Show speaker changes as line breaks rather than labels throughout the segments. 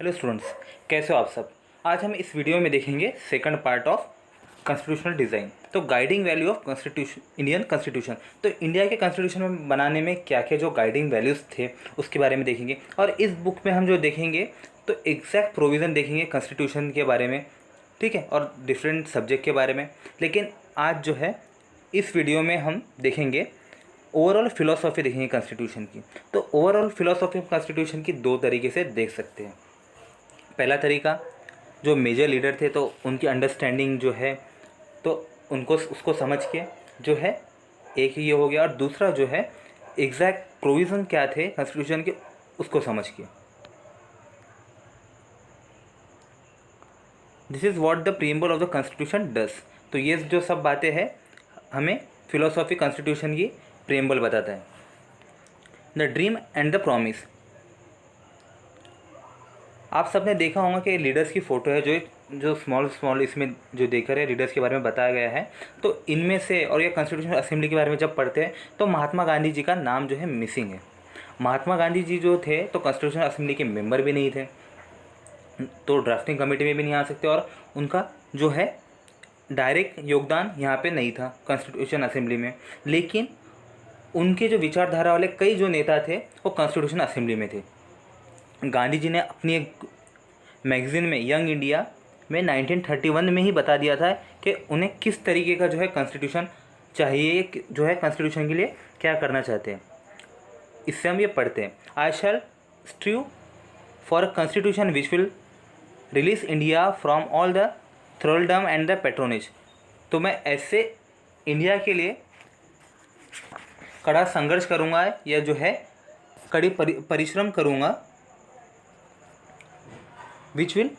Hello students, कैसे हो आप सब। आज हम इस वीडियो में देखेंगे second part of constitutional design. तो guiding value of constitution, Indian constitution. तो इंडिया के कॉन्स्टिट्यूशन में बनाने में क्या क्या जो गाइडिंग वैल्यूज़ थे उसके बारे में देखेंगे। और इस बुक में हम जो देखेंगे तो एग्जैक्ट प्रोविज़न देखेंगे कॉन्स्टिट्यूशन के बारे में, ठीक है, और डिफरेंट सब्जेक्ट के बारे में। लेकिन आज जो है इस वीडियो में हम देखेंगे ओवरऑल फिलोसॉफी देखेंगे कॉन्स्टिट्यूशन की। तो ओवरऑल फिलोसॉफी ऑफ कॉन्स्टिट्यूशन की दो तरीके से देख सकते हैं। पहला तरीका, जो मेजर लीडर थे तो उनकी अंडरस्टैंडिंग जो है तो उनको उसको समझ के जो है एक ये हो गया। और दूसरा जो है एग्जैक्ट प्रोविज़न क्या थे कॉन्स्टिट्यूशन के उसको समझ के। This is what the preamble of the constitution does. तो ये जो सब बातें हैं हमें फिलोसॉफी कॉन्स्टिट्यूशन की प्रीएम्बल बताता है। The dream and the promise. आप सबने देखा होगा कि लीडर्स की फ़ोटो है, जो जो स्मॉल इसमें जो देखकर है लीडर्स के बारे में बताया गया है। तो इनमें से और ये कॉन्स्टिट्यूशन असेंबली के बारे में जब पढ़ते हैं तो महात्मा गांधी जी का नाम जो है मिसिंग है। महात्मा गांधी जी जो थे तो कॉन्स्टिट्यूशन असेंबली के मेंबर भी नहीं थे, तो ड्राफ्टिंग कमेटी में भी नहीं आ सकते, और उनका जो है डायरेक्ट योगदान यहाँ पे नहीं था कॉन्स्टिट्यूशन असेंबली में। लेकिन उनके जो विचारधारा वाले कई जो नेता थे वो कॉन्स्टिट्यूशन असेंबली में थे। गांधी जी ने अपनी एक मैगज़ीन में यंग इंडिया में 1931 में ही बता दिया था कि उन्हें किस तरीके का जो है कॉन्स्टिट्यूशन चाहिए, जो है कॉन्स्टिट्यूशन के लिए क्या करना चाहते हैं। इससे हम ये पढ़ते हैं, I shall strive for a constitution which will release India from all the thraldom and the patronage. तो मैं ऐसे इंडिया के लिए कड़ा संघर्ष करूँगा या जो है कड़ी परिश्रम करूँगा, विच will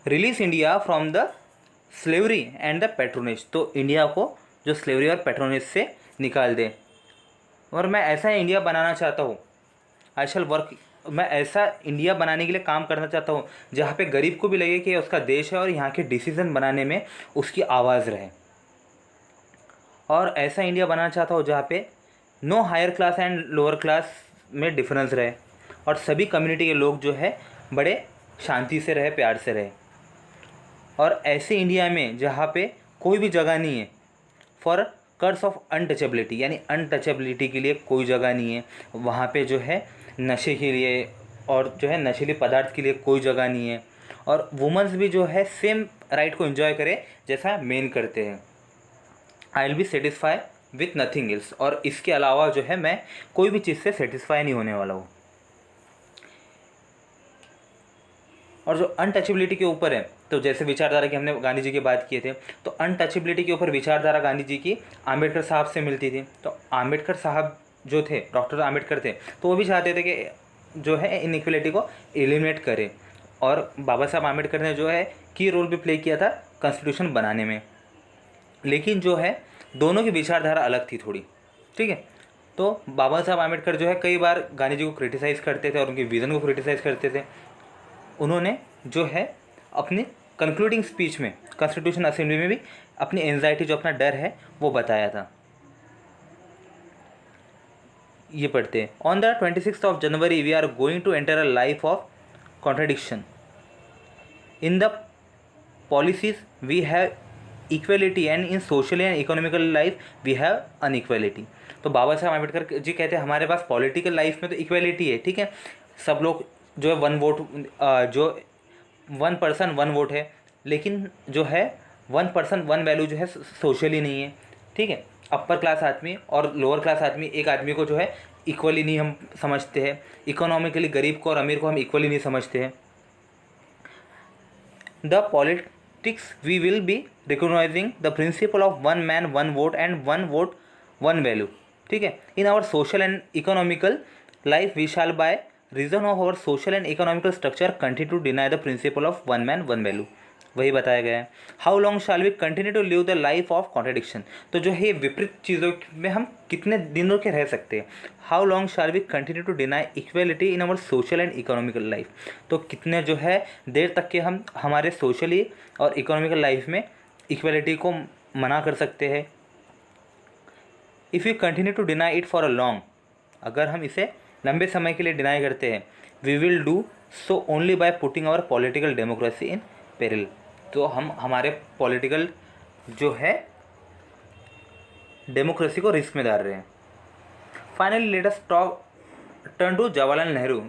release India from the slavery and the patronage. तो इंडिया को जो स्लेवरी और पेट्रोनेज से निकाल दे। और मैं ऐसा इंडिया बनाना चाहता हूँ, आई शैल वर्क, मैं ऐसा इंडिया बनाने के लिए काम करना चाहता हूँ जहाँ पे गरीब को भी लगे कि उसका देश है और यहाँ के डिसीज़न बनाने में उसकी आवाज़ रहे। और ऐसा इंडिया बनाना चाहता हूँ जहाँ पे no higher class and lower class में डिफरेंस रहे, और सभी कम्युनिटी के लोग जो है बड़े शांति से रहे, प्यार से रहे। और ऐसे इंडिया में जहाँ पे कोई भी जगह नहीं है फॉर कर्स ऑफ अनटचेबिलिटी, यानी अनटचेबिलिटी के लिए कोई जगह नहीं है। वहाँ पे जो है नशे के लिए और जो है नशीले पदार्थ के लिए कोई जगह नहीं है। और वुमेंस भी जो है सेम राइट को एंजॉय करे जैसा मेन करते हैं। I will be satisfy with nothing else, और इसके अलावा जो है मैं कोई भी चीज़ से सेटिस्फाई नहीं होने वाला हूँ। और जो अनटचेबिलिटी के ऊपर है, तो जैसे विचारधारा की हमने गांधी जी की बात किए थे, तो अनटचेबिलिटी के ऊपर विचारधारा गांधी जी की आम्बेडकर साहब से मिलती थी। तो आम्बेडकर साहब जो थे, डॉक्टर आम्बेडकर थे, तो वो भी चाहते थे कि जो है इनइक्वलिटी को एलिमिनेट करे। और बाबा साहब आम्बेडकर ने जो है की रोल भी प्ले किया था कॉन्स्टिट्यूशन बनाने में। लेकिन जो है दोनों की विचारधारा अलग थी थोड़ी, ठीक है। तो बाबा साहब आम्बेडकर जो है कई बार गांधी जी को क्रिटिसाइज़ करते थे और उनके विज़न को क्रिटिसाइज़ करते थे। उन्होंने जो है अपनी कंक्लूडिंग स्पीच में कॉन्स्टिट्यूशन असेंबली में भी अपनी एंजाइटी, जो अपना डर है, वो बताया था। ये पढ़ते हैं, on the 26th of January we are going to enter a life of contradiction. In the policies we have equality and in social and economical life we have inequality. तो बाबा साहब आम्बेडकर जी कहते हैं हमारे पास पॉलिटिकल लाइफ में तो equality है, ठीक है, सब लोग जो है वन वोट, जो 1 पर्सन 1 वोट है, लेकिन जो है 1 पर्सन 1 वैल्यू जो है सोशली नहीं है, ठीक है। अपर क्लास आदमी और लोअर क्लास आदमी, एक आदमी को जो है इक्वली नहीं हम समझते हैं। इकोनॉमिकली गरीब को और अमीर को हम इक्वली नहीं समझते हैं। The politics we will be recognising the principle of 1 man 1 vote and 1 vote 1 value, ठीक है। In our social and economical life we shall by reason of our social and economical structure continue to deny the principle of 1 man 1 value. वही बताया गया है। How long shall we continue to live the life of contradiction. तो जो है विपरीत चीज़ों में हम कितने दिनों के रह सकते हैं। How long shall we continue to deny equality in our social and economical life. तो कितने जो है देर तक के हम हमारे सोशली और इकोनॉमिकल लाइफ में इक्वलिटी को मना कर सकते हैं। If you continue to deny it for a long, अगर हम इसे लंबे समय के लिए डिनाई करते हैं, we will do so only by putting our political democracy in peril. तो हम हमारे पॉलिटिकल जो है डेमोक्रेसी को रिस्क में डाल रहे हैं। Finally let us talk turn to Jawaharlal Nehru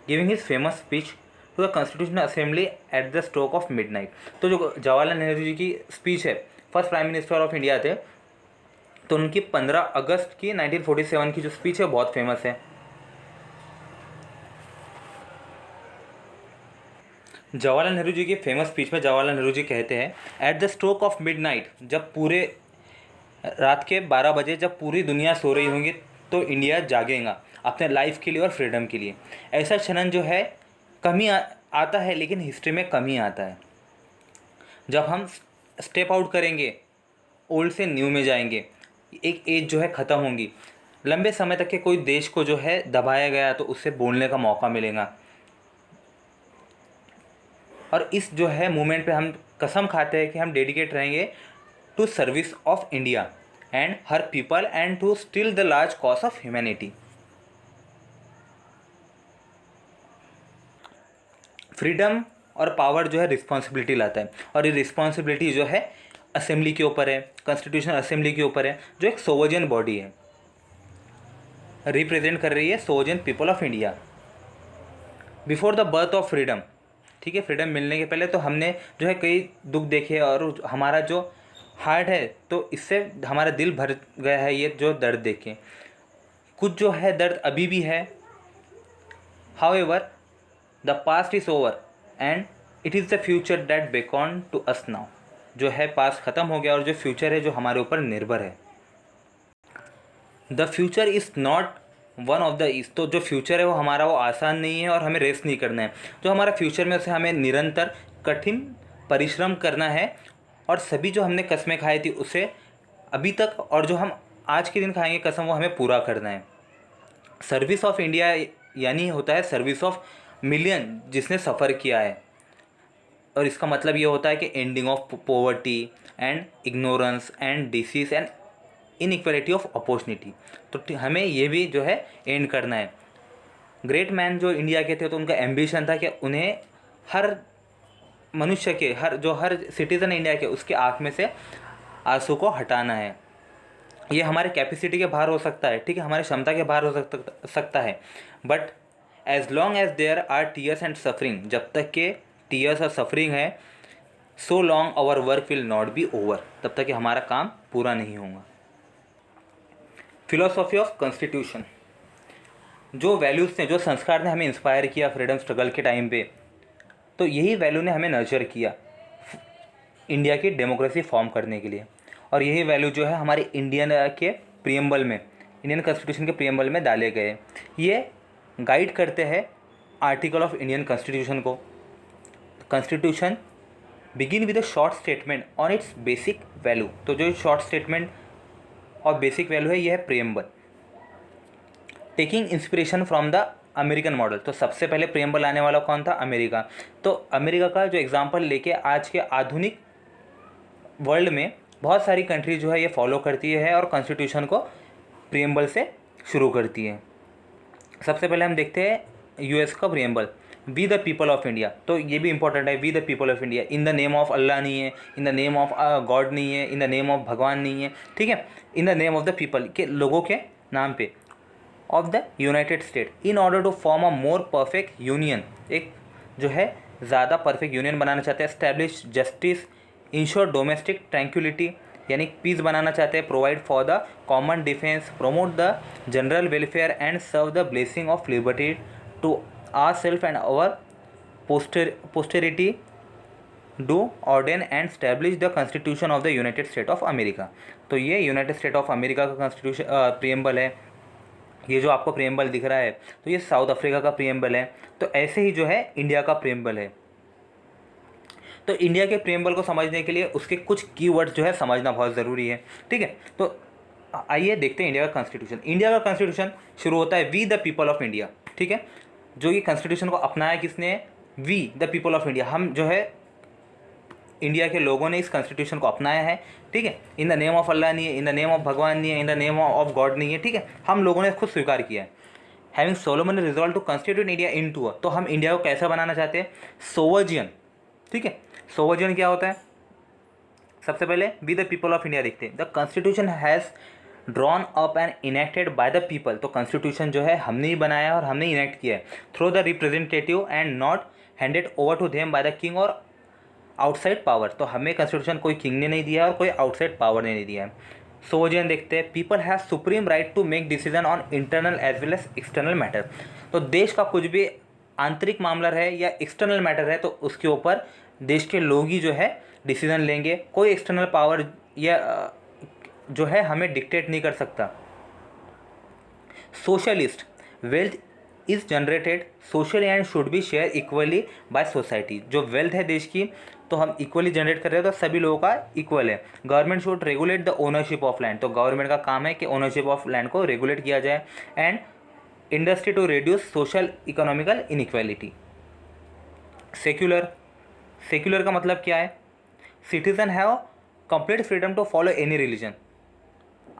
giving his famous speech to the constitutional assembly at the stroke of midnight. तो जो जवाहरलाल नेहरू जी की स्पीच है, first prime minister of India थे, तो उनकी 15 अगस्त की 1947 की जो स्पीच है बहुत फेमस है। जवाहरलाल नेहरू जी की फेमस स्पीच में जवाहरलाल नेहरू जी कहते हैं, eight the stroke of midnight, जब पूरे रात के 12 बजे जब पूरी दुनिया सो रही होंगी तो इंडिया जागेगा अपने लाइफ के लिए और फ्रीडम के लिए। ऐसा क्षण जो है कमी आता है, लेकिन हिस्ट्री में कमी आता है। जब हम स्टेप आउट करेंगे, ओल्ड से न्यू में जाएंगे, एक एज जो है ख़त्म होंगी, लंबे समय तक के कोई देश को जो है दबाया गया तो उससे बोलने का मौका मिलेगा। और इस जो है मूवमेंट पे हम कसम खाते हैं कि हम डेडिकेट रहेंगे to service of India and her people and to still the large cause of humanity. Freedom और पावर जो है रिस्पॉन्सिबिलिटी लाता है, और ये रिस्पॉन्सिबिलिटी जो है असेंबली के ऊपर है, कॉन्स्टिट्यूशनल असेंबली के ऊपर है, जो एक सोवर्जियन बॉडी है, रिप्रेजेंट कर रही है sovereign people of India. Before the birth of freedom, ठीक है, फ्रीडम मिलने के पहले तो हमने जो है कई दुख देखे, और हमारा जो हार्ट है तो इससे हमारा दिल भर गया है ये जो दर्द देखे। कुछ जो है दर्द अभी भी है, however the past is over and it is the future that beckon to us now. जो है पास्ट ख़त्म हो गया और जो फ्यूचर है जो हमारे ऊपर निर्भर है। The future is not one of the ease, तो जो फ्यूचर है वो हमारा वो आसान नहीं है और हमें रेस्ट नहीं करना है। जो हमारा फ्यूचर में उसे हमें निरंतर कठिन परिश्रम करना है, और सभी जो हमने कस्में खाई थी उसे अभी तक और जो हम आज के दिन खाएंगे कसम वो हमें पूरा करना है। सर्विस ऑफ इंडिया यानी होता है सर्विस ऑफ मिलियन जिसने सफ़र किया है, और इसका मतलब ये होता है कि ending of poverty and ignorance and disease and inequality of opportunity. तो हमें ये भी जो है एंड करना है। ग्रेट मैन जो इंडिया के थे तो उनका एम्बिशन था कि उन्हें हर मनुष्य के हर सिटीज़न इंडिया के उसके आँख में से आंसू को हटाना है। ये हमारे कैपेसिटी के बाहर हो सकता है, ठीक है, हमारी क्षमता के बाहर हो सकता है, but as long as there are tears and suffering, जब तक के टीयर्स और सफरिंग है, so long our work will not be over, तब तक कि हमारा काम पूरा नहीं होगा। फिलोसॉफी ऑफ कॉन्स्टिट्यूशन, जो वैल्यूज़ ने, जो संस्कार ने हमें इंस्पायर किया फ्रीडम स्ट्रगल के टाइम पे, तो यही वैल्यू ने हमें नर्चर किया इंडिया की डेमोक्रेसी फॉर्म करने के लिए। और यही वैल्यू जो है हमारे इंडियन के प्रियम्बल में, इंडियन कॉन्स्टिट्यूशन के प्रियम्बल में डाले गए। ये गाइड करते हैं आर्टिकल ऑफ इंडियन कॉन्स्टिट्यूशन को। Constitution begin with a short statement on it's basic value. तो जो शॉर्ट स्टेटमेंट और बेसिक वैल्यू है ये है preamble. Taking inspiration from the American model, तो सबसे पहले प्रियम्बल आने वाला कौन था? अमेरिका। तो अमेरिका का जो एग्जाम्पल लेके आज के आधुनिक वर्ल्ड में बहुत सारी कंट्री जो है ये फॉलो करती है और कॉन्स्टिट्यूशन को प्रियम्बल से शुरू करती है। सबसे पहले हम देखते हैं यूएस का preamble, we the people of India. तो ये भी इंपॉर्टेंट है, we the people of India. In the name of Allah नहीं है, in the name of God नहीं है, इन द नेम ऑफ भगवान नहीं है, ठीक है, in the name of the people, के लोगों के नाम पे, of the united state, in order to form a more perfect union, एक जो है ज़्यादा परफेक्ट यूनियन बनाना चाहते हैं। Establish justice, insure domestic tranquility, यानी पीस बनाना चाहते हैं। Provide for the common defense, promote the general welfare and serve the blessing of liberty to our self and our posterity, do ordain and establish the constitution of the united state of America. तो ये United state of America का constitution preamble है। ये जो आपको preamble दिख रहा है तो ये साउथ अफ्रीका का प्रियम्बल है। तो ऐसे ही जो है इंडिया का प्रियम्बल है। तो इंडिया के प्रियम्बल को समझने के लिए उसके कुछ कीवर्ड्स जो है समझना बहुत ज़रूरी है, ठीक है। तो आइए देखते हैं इंडिया का कॉन्स्टिट्यूशन। इंडिया का कॉन्स्टिट्यूशन शुरू होता है we the people of India, ठीक है। जो ये कॉन्स्टिट्यूशन को अपनाया किसने? We the people of India. हम जो है इंडिया के लोगों ने इस कॉन्स्टिट्यूशन को अपनाया है, ठीक है। In the name of Allah नहीं है, इन द नेम ऑफ भगवान नहीं है, in the name of God नहीं है, ठीक है। हम लोगों ने खुद स्वीकार किया है। Having solemn resolve to constitute India into, तो हम इंडिया को कैसा बनाना चाहते हैं, सोवर्जियन। ठीक है, सोवर्जियन क्या होता है, सबसे पहले be the people of India देखते हैं। The constitution has drawn up and enacted bye the people, तो कॉन्स्टिट्यूशन जो है हमने ही बनाया और हमने इनेक्ट किया है through the representative and not handed over to them by the king और आउटसाइड पावर, तो हमें कॉन्स्टिट्यूशन कोई किंग ने नहीं दिया है और कोई आउटसाइड पावर ने नहीं दिया है। सोवर्जियन देखते हैं, people have supreme right to make decision on internal as well as external matter, तो देश का कुछ भी आंतरिक मामला है या एक्सटर्नल मैटर है तो उसके ऊपर देश के लोग ही जो है डिसीजन लेंगे, कोई एक्सटर्नल पावर या जो है हमें डिक्टेट नहीं कर सकता। Socialist, wealth is generated socially and should be share equally by society, जो वेल्थ है देश की तो हम इक्वली जनरेट कर रहे हैं तो सभी लोगों का इक्वल है। Government should regulate the ownership of land, तो गवर्नमेंट का काम है कि ओनरशिप ऑफ लैंड को रेगुलेट किया जाए। And industry to reduce social economical inequality. Secular, secular का मतलब क्या है, citizen have complete freedom to follow any religion.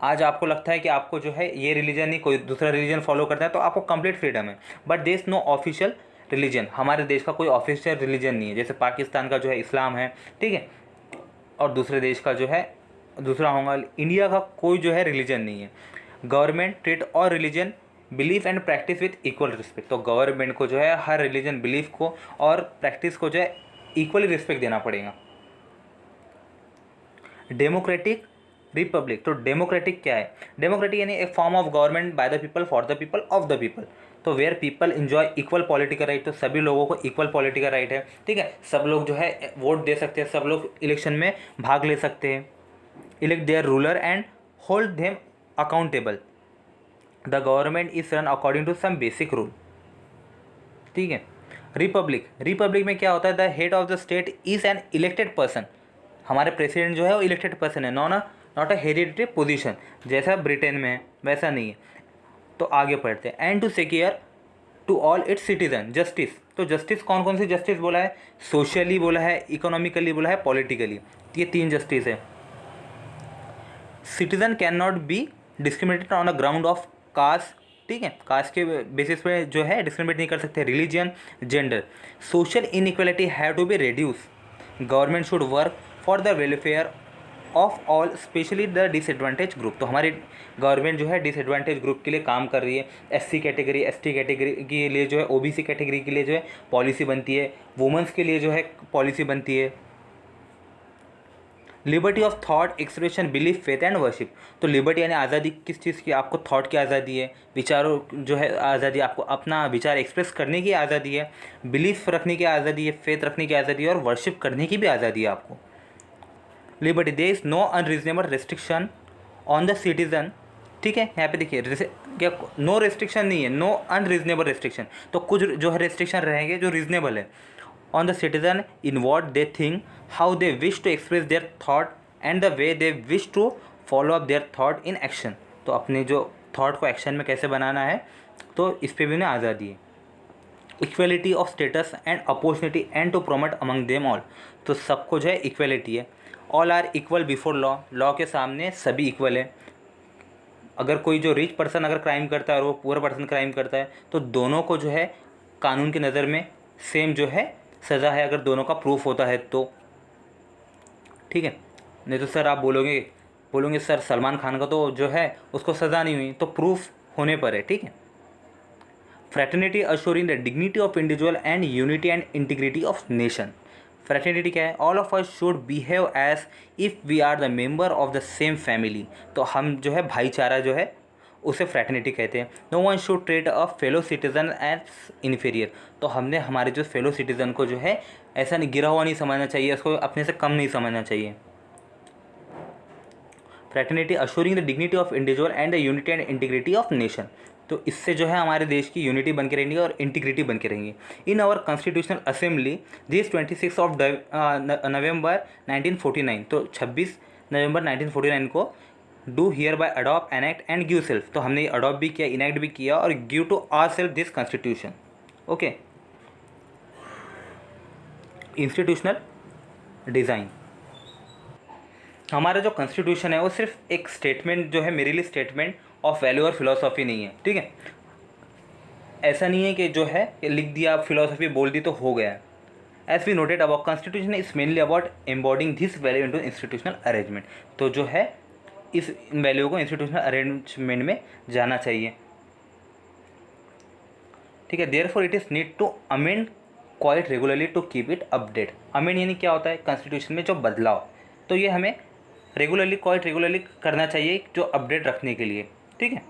आज आपको लगता है कि आपको जो है ये रिलीजन ही कोई दूसरा रिलीजन फॉलो करता है तो आपको कंप्लीट फ्रीडम है, but there is no official religion, हमारे देश का कोई ऑफिशियल रिलीजन नहीं है। जैसे पाकिस्तान का जो है इस्लाम है, ठीक है, और दूसरे देश का जो है दूसरा होगा, इंडिया का कोई जो है रिलीजन नहीं है। गवर्नमेंट ट्रीट और religion belief and practice with equal respect, तो गवर्नमेंट को जो है हर रिलीजन बिलीफ को और प्रैक्टिस को जो है इक्वली रिस्पेक्ट देना पड़ेगा। डेमोक्रेटिक रिपब्लिक, तो डेमोक्रेटिक क्या है, डेमोक्रेटिक यानी एक form of government by the people for the people of the people, तो where people enjoy equal political right, तो सभी लोगों को इक्वल पॉलिटिकल राइट है। ठीक है, सब लोग जो है वोट दे सकते हैं, सब लोग इलेक्शन में भाग ले सकते हैं। Elect their ruler and hold them accountable, the government is run according to some basic rule. ठीक है, रिपब्लिक, रिपब्लिक में क्या होता है, the head of the state is an elected person, हमारे प्रेसिडेंट जो है वो इलेक्टेड पर्सन है, नॉट अ हेरिडिटरी पोजीशन, जैसा ब्रिटेन में है वैसा नहीं है। तो आगे पढ़ते हैं, and to secure to all its citizen justice, तो जस्टिस कौन कौन सी जस्टिस बोला है, सोशली बोला है, इकोनॉमिकली बोला है, पॉलिटिकली, ये तीन जस्टिस है। Citizen can not be discriminated on a ground of caste, ठीक है, कास्ट के बेसिस पे जो है डिस्क्रिमिनेट नहीं कर सकते, religion, gender. Social inequality have to be reduce, government should work for the welfare of all specially the disadvantage group, तो हमारी गवर्नमेंट जो है डिसएडवांटेज ग्रुप के लिए काम कर रही है। एससी कैटेगरी, एसटी कैटेगरी के लिए जो है, ओबीसी कैटेगरी के लिए जो है पॉलिसी बनती है, वुमेंस के लिए जो है पॉलिसी बनती है। Liberty of thought, expression, belief, faith and worship, तो लिबर्टी यानी आज़ादी किस चीज़ की, आपको थॉट की आज़ादी है, विचारों जो है आज़ादी, आपको अपना विचार एक्सप्रेस करने की आज़ादी है, बिलीफ रखने की आज़ादी है, फेथ रखने की आज़ादी है और वर्शिप करने की भी आज़ादी है आपको। Liberty, there is no unreasonable restriction on the citizen, ठीक है, यहाँ पे देखिए क्या नो रेस्ट्रिक्शन नहीं है, नो अनरीजनेबल रेस्ट्रिक्शन, तो कुछ जो है रेस्ट्रिक्शन रहेंगे जो रीजनेबल है on the citizen in what they think, how they wish to express their thought and the way they wish to follow up their thought in action, तो अपने जो थाट को एक्शन में कैसे बनाना है, तो इस पर भी उन्हें आज़ादी है। Equality of status and opportunity and to promote among them all, तो सबको जो है इक्वलिटी है। All are equal before law, law के सामने सभी इक्वल है। अगर कोई जो रिच पर्सन अगर क्राइम करता है और वो पुअर पर्सन क्राइम करता है तो दोनों को जो है कानून की नज़र में सेम जो है सज़ा है, अगर दोनों का प्रूफ होता है तो, ठीक है। नहीं तो सर आप बोलोगे सर सलमान खान का तो जो है उसको सज़ा नहीं हुई, तो प्रूफ होने पर है, ठीक है। Fraternity assuring the dignity of individual and unity and integrity of nation. Fraternity क्या है, all of us should behave as if we are the member of the same family, तो हम जो है भाईचारा जो है उसे फ्रैटर्निटी कहते हैं। No one should treat a fellow citizen as inferior, तो हमने हमारे जो फेलो सिटीजन को जो है ऐसा नहीं गिरा हुआ नहीं समझना चाहिए, उसको अपने से कम नहीं समझना चाहिए। Fraternity assuring the dignity of individual and the unity and integrity of nation, तो इससे जो है हमारे देश की यूनिटी बन के रहेंगी और इंटीग्रिटी बन के रहेंगी। In our constitutional assembly this 26 of November 1949, तो 26 नवंबर 1949 को do hereby adopt enact and give self, तो हमने अडॉप्ट भी किया, इनेक्ट भी किया और give to our self this constitution. Okay, institutional design, हमारा जो कॉन्स्टिट्यूशन है वो सिर्फ एक स्टेटमेंट जो है मेरे लिए स्टेटमेंट ऑफ वैल्यू और फिलोसॉफी नहीं है, ठीक है। ऐसा नहीं है कि जो है कि लिख दिया, फिलोसफी बोल दी तो हो गया। As we noted about constitution is mainly about embodying this value into institutional arrangement. तो जो है इस वैल्यू को इंस्टीट्यूशनल अरेंजमेंट में जाना चाहिए, ठीक है। Therefore it is need to amend quite regularly to keep it update. Amend यानी क्या होता है, कॉन्स्टिट्यूशन में जो बदलाव, तो ये हमें रेगुलरली क्वाइट रेगुलरली करना चाहिए जो अपडेट रखने के लिए, ठीक है।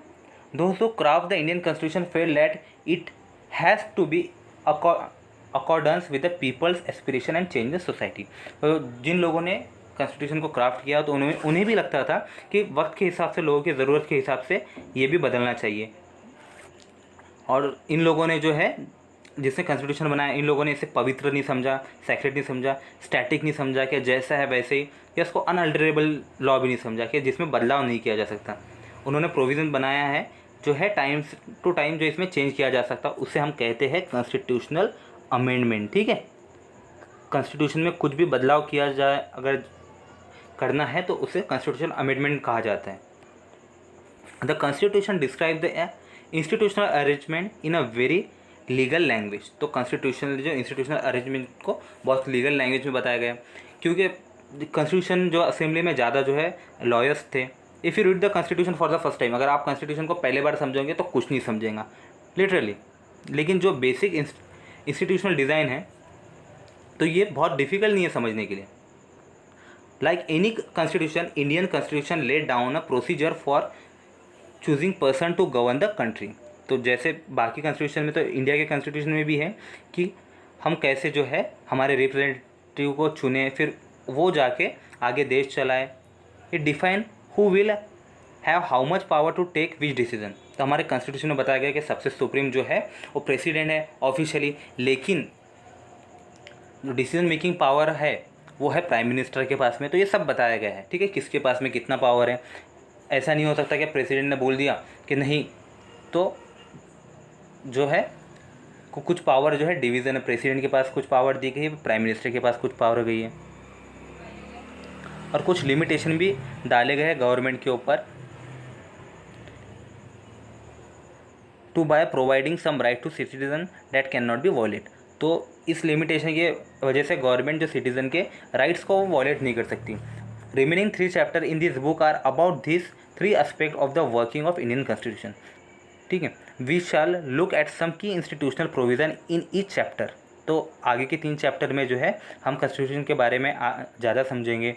Those who crafted the Indian constitution felt that it has to be accordance with the people's aspiration and change the society. तो जिन लोगों ने कॉन्स्टिट्यूशन को क्राफ्ट किया तो उन्हें भी लगता था कि वक्त के हिसाब से, लोगों की ज़रूरत के हिसाब से ये भी बदलना चाहिए। और इन लोगों ने जो है जिसने कॉन्स्टिट्यूशन बनाया, इन लोगों ने इसे पवित्र नहीं समझा, सैक्रेड नहीं समझा, स्टैटिक नहीं समझा कि जैसा है वैसे ही, या इसको अनअल्टरेबल लॉ भी नहीं समझा कि जिसमें बदलाव नहीं किया जा सकता। उन्होंने प्रोविज़न बनाया है जो है टाइम टू टाइम जो इसमें चेंज किया जा सकता, उसे हम कहते हैं कॉन्स्टिट्यूशनल अमेंडमेंट, ठीक है। कॉन्स्टिट्यूशन में कुछ भी बदलाव किया जाए अगर करना है तो उसे कॉन्स्टिट्यूशनल अमेंडमेंट कहा जाता है। The constitution describe the institutional arrangement in a very legal language. तो कॉन्स्टिट्यूशनल जो इंस्टीट्यूशनल अरेंजमेंट को बहुत लीगल लैंग्वेज में बताया गया, क्योंकि कॉन्स्टिट्यूशन जो असेंबली में ज़्यादा जो है लॉयर्स थे। If you read the constitution for the first time, अगर आप कॉन्स्टिट्यूशन को पहले बार समझोगे तो कुछ नहीं समझेगा लिटरली। लेकिन जो बेसिक इंस्टीट्यूशनल डिज़ाइन है तो ये बहुत डिफ़िकल्ट नहीं है समझने के लिए। Like any constitution, Indian constitution laid down a procedure for choosing person to govern the country. तो जैसे बाकी कॉन्स्टिट्यूशन में, तो इंडिया के कॉन्स्टिट्यूशन में भी है कि हम कैसे जो है हमारे रिप्रेजेंटेटिव को चुने, फिर वो जाके आगे देश चलाए। It define who will have how much power to take which decision. तो हमारे कॉन्स्टिट्यूशन में बताया गया कि सबसे सुप्रीम जो है वो प्रेसिडेंट है ऑफिशियली, लेकिन जो डिसीजन मेकिंग पावर है वो है प्राइम मिनिस्टर के पास में। तो ये सब बताया गया है, ठीक है, किसके पास में कितना पावर है। ऐसा नहीं हो सकता कि प्रेसिडेंट ने बोल दिया कि नहीं, तो जो है कुछ पावर जो है डिवीज़न है, प्रेसिडेंट के पास कुछ पावर दी गई है, प्राइम मिनिस्टर के पास कुछ पावर गई है, और कुछ लिमिटेशन भी डाले गए हैं गवर्नमेंट के ऊपर to by providing some right to citizen that can not be violate. तो इस लिमिटेशन की वजह से गवर्नमेंट जो सिटीज़न के राइट्स को वॉयलेट नहीं कर सकती। Remaining 3 chapter in this book are about this 3 aspect of the working of Indian constitution, ठीक है। We shall look at some key institutional provision in each chapter. तो आगे के 3 चैप्टर में जो है हम कॉन्स्टिट्यूशन के बारे में ज़्यादा समझेंगे।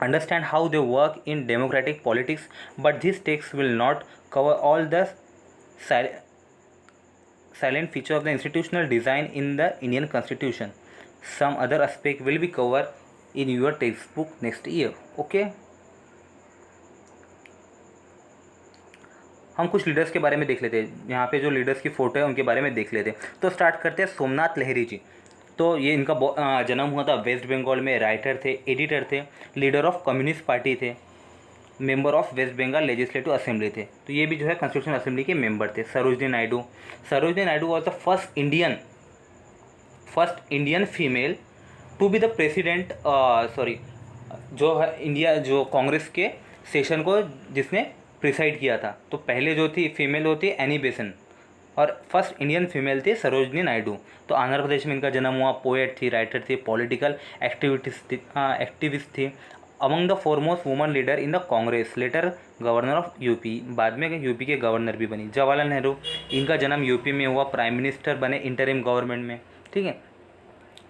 Understand how they work in democratic politics, but this text will not cover all the silent feature of the institutional design in the Indian Constitution. Some other aspect will be covered in your textbook next year. Okay? हम कुछ leaders के बारे में देख लेते हैं। यहाँ पे जो लीडर्स की फ़ोटो है उनके बारे में देख लेते हैं। तो स्टार्ट करते हैं सोमनाथ लहरी जी। तो ये इनका जन्म हुआ था वेस्ट बंगाल में। राइटर थे, एडिटर थे, लीडर ऑफ कम्युनिस्ट पार्टी थे, member of West Bengal legislative assembly थे। तो ये भी जो है कॉन्स्टिट्यूशन असेंबली के मेंबर थे। Sarojini Naidu was the first Indian female to be the president, जो है इंडिया जो कांग्रेस के सेशन को जिसने प्रिसाइड किया था। तो पहले जो थी फीमेल होती एनी बेसन, और फर्स्ट इंडियन फीमेल थी सरोजनी नायडू। तो आंध्र प्रदेश में इनका जन्म हुआ। पोएट थी, राइटर थी, पॉलिटिकल एक्टिविस्ट थी। Among the foremost woman leader in the Congress, later governor of UP, बाद में यूपी के गवर्नर भी बनी। जवाहरलाल नेहरू, इनका जन्म यूपी में हुआ, प्राइम मिनिस्टर बने इंटरिम गवर्नमेंट में, ठीक है।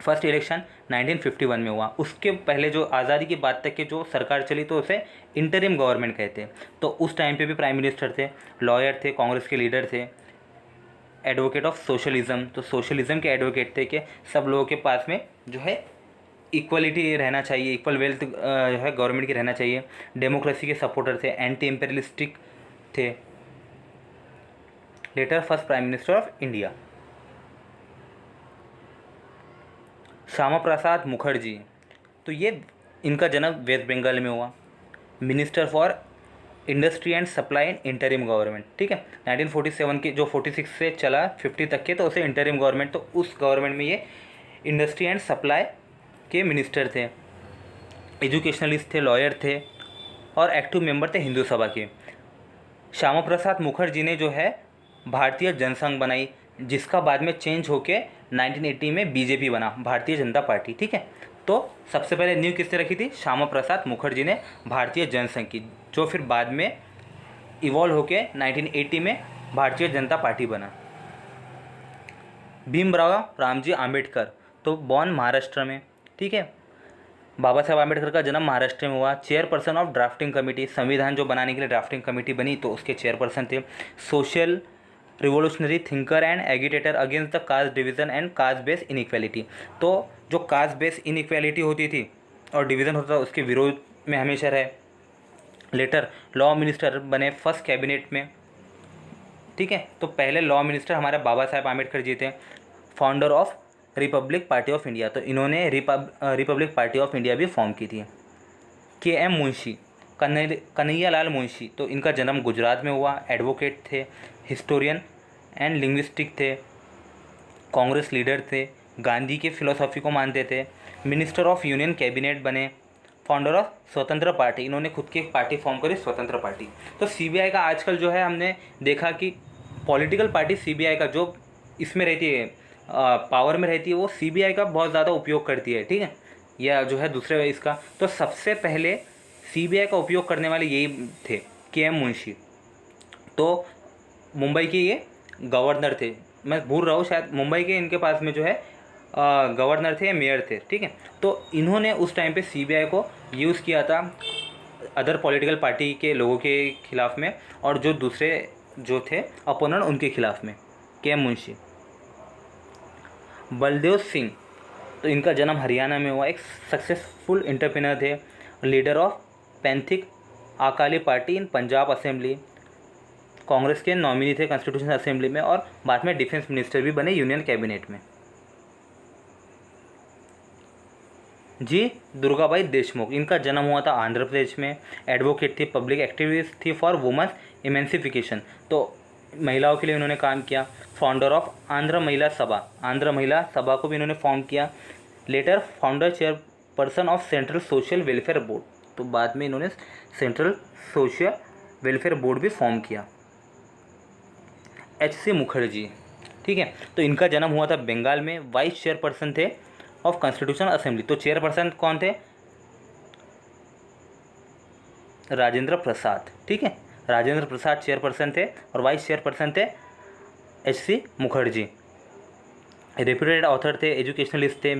फर्स्ट इलेक्शन 1951 में हुआ। उसके पहले जो आज़ादी की बात तक के जो सरकार चली तो उसे इंटरिम गवर्नमेंट कहते हैं। तो उस टाइम पे भी प्राइम मिनिस्टर थे, लॉयर थे, कांग्रेस के लीडर थे, एडवोकेट ऑफ सोशलिज्म। तो सोशलिज्म के एडवोकेट थे कि सब लोगों के पास में जो है इक्वलिटी रहना चाहिए, इक्वल वेल्थ है गवर्नमेंट की रहना चाहिए। डेमोक्रेसी के सपोर्टर थे, एंटी एम्पेरियलिस्टिक थे। Later first prime minister of India. Shyama Prasad Mukherjee, तो ये इनका जन्म वेस्ट बंगाल में हुआ। Minister for industry and supply and interim government, ठीक है। 1947 के जो 46 से चला 50 तक के, तो उसे इंटरिम गवर्नमेंट। तो उस गवर्नमेंट में ये इंडस्ट्री एंड सप्लाई के मिनिस्टर थे, एजुकेशनलिस्ट थे, लॉयर थे, और एक्टिव मेंबर थे हिंदू सभा के। श्यामा प्रसाद मुखर्जी ने जो है भारतीय जनसंघ बनाई, जिसका बाद में चेंज होके 1980 में बीजेपी बना, भारतीय जनता पार्टी। ठीक है, तो सबसे पहले नींव किसने रखी थी? श्यामा प्रसाद मुखर्जी ने भारतीय जनसंघ की, जो फिर बाद में इवॉल्व होके 1980 में भारतीय जनता पार्टी बना। भीमराव रामजी आम्बेडकर, तो बॉर्न महाराष्ट्र में। ठीक है, बाबा साहब आम्बेडकर का जन्म महाराष्ट्र में हुआ। चेयरपर्सन ऑफ ड्राफ्टिंग कमेटी, संविधान जो बनाने के लिए ड्राफ्टिंग कमेटी बनी तो उसके चेयरपर्सन थे। Social revolutionary thinker and agitator against the caste division and caste base inequality, तो जो कास्ट बेस इनइक्वालिटी होती थी और डिवीज़न होता था उसके विरोध में हमेशा रहे। लेटर लॉ मिनिस्टर बने फर्स्ट कैबिनेट में। ठीक है, तो पहले लॉ मिनिस्टर हमारे बाबा साहब आम्बेडकर जी थे। Founder of Republic party of India, तो इन्होंने रिपब्लिक पार्टी ऑफ इंडिया भी फॉर्म की थी। के.एम. मुंशी, कन्हैयालाल मुंशी, तो इनका जन्म गुजरात में हुआ। एडवोकेट थे, हिस्टोरियन एंड लिंग्विस्टिक थे, कांग्रेस लीडर थे, गांधी के फिलोसॉफी को मानते थे। मिनिस्टर ऑफ यूनियन कैबिनेट बने। फाउंडर ऑफ स्वतंत्र पार्टी, इन्होंने खुद की एक पार्टी फॉर्म करी, स्वतंत्र पार्टी। तो सीबीआई का आजकल जो है हमने देखा कि पॉलिटिकल पार्टी सीबीआई का जो इसमें रहती है, पावर में रहती है, वो सीबीआई का बहुत ज़्यादा उपयोग करती है। ठीक है, या जो है दूसरे इसका, तो सबसे पहले सीबीआई का उपयोग करने वाले यही थे, के.एम. मुंशी। तो मुंबई के ये गवर्नर थे, मैं भूल रहा हूँ शायद मुंबई के इनके पास में जो है गवर्नर थे या मेयर थे। ठीक है, तो इन्होंने उस टाइम पे सीबीआई को यूज़ किया था अदर पॉलिटिकल पार्टी के लोगों के खिलाफ में, और जो दूसरे जो थे अपोनेंट उनके खिलाफ में। के.एम. मुंशी। बलदेव सिंह, तो इनका जन्म हरियाणा में हुआ। एक सक्सेसफुल एंटरप्रेन्योर थे, leader of Pethick Akali party in Punjab assembly, Congress के नॉमिनी थे कॉन्स्टिट्यूशन असेंबली में, और बाद में डिफेंस मिनिस्टर भी बने यूनियन कैबिनेट में। जी दुर्गाबाई देशमुख, इनका जन्म हुआ था आंध्र प्रदेश में। एडवोकेट थी, पब्लिक एक्टिविस्ट थी फॉर वुमेन्स इमेंसिफिकेशन, तो महिलाओं के लिए उन्होंने काम किया। फाउंडर ऑफ आंध्र महिला सभा, आंध्र महिला सभा को भी इन्होंने फॉर्म किया। Later founder chairperson of central social welfare board, तो बाद में इन्होंने सेंट्रल सोशल वेलफेयर बोर्ड भी फॉर्म किया। H.C. मुखर्जी, ठीक है, तो इनका जन्म हुआ था बंगाल में। वाइस चेयरपर्सन थे ऑफ कॉन्स्टिट्यूशन असेंबली, तो चेयरपर्सन कौन थे? राजेंद्र प्रसाद। ठीक है, राजेंद्र प्रसाद चेयरपर्सन थे और वाइस चेयरपर्सन थे H.C. मुखर्जी। रेप्यूटेड ऑथर थे, एजुकेशनलिस्ट थे,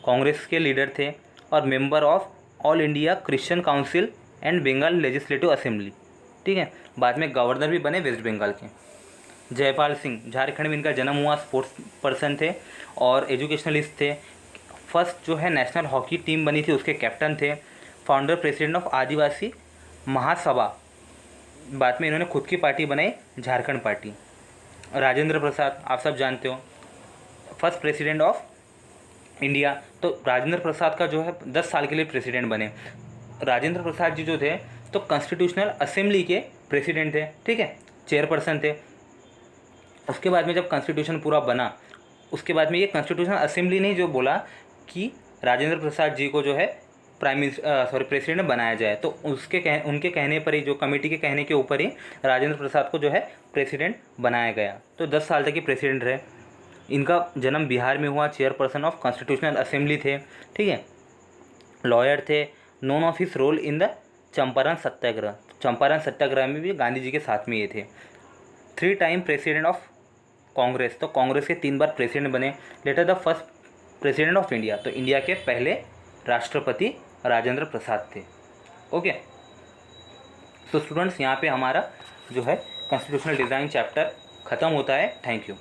कांग्रेस के लीडर थे और member of all India Christian council and Bengal legislative assembly. ठीक है, बाद में गवर्नर भी बने वेस्ट बंगाल के। जयपाल सिंह, झारखंड में इनका जन्म हुआ। स्पोर्ट्स पर्सन थे और एजुकेशनलिस्ट थे। फर्स्ट जो है नेशनल हॉकी टीम बनी थी उसके कैप्टन थे। फाउंडर प्रेसिडेंट ऑफ आदिवासी महासभा, बाद में इन्होंने खुद की पार्टी बनाई, झारखंड पार्टी। राजेंद्र प्रसाद आप सब जानते हो, फर्स्ट प्रेसिडेंट ऑफ इंडिया, तो राजेंद्र प्रसाद का जो है 10 साल के लिए प्रेसिडेंट बने। राजेंद्र प्रसाद जी जो थे तो कॉन्स्टिट्यूशनल असेंबली के प्रेसिडेंट थे। ठीक है, चेयरपर्सन थे। उसके बाद में जब कॉन्स्टिट्यूशन पूरा बना, उसके बाद में ये कॉन्स्टिट्यूशन असेंबली ने जो बोला कि राजेंद्र प्रसाद जी को जो है प्रेसिडेंट बनाया जाए, तो उनके कहने पर ही, जो कमेटी के कहने के ऊपर ही राजेंद्र प्रसाद को जो है प्रेसिडेंट बनाया गया। तो 10 साल तक ही प्रेसिडेंट रहे। इनका जन्म बिहार में हुआ। चेयरपर्सन ऑफ कॉन्स्टिट्यूशनल असेंबली थे। ठीक है, लॉयर थे। Known of his role in the Champaran Satyagraha, Champaran Satyagraha में भी गांधी जी के साथ में ये थे। 3 टाइम प्रेसिडेंट ऑफ कांग्रेस, तो कांग्रेस के 3 बार प्रेसिडेंट बने। Later the first president of India, तो इंडिया के पहले राष्ट्रपति राजेंद्र प्रसाद थे। ओके, तो स्टूडेंट्स यहाँ पे हमारा जो है कॉन्स्टिट्यूशनल डिज़ाइन चैप्टर ख़त्म होता है। Thank you.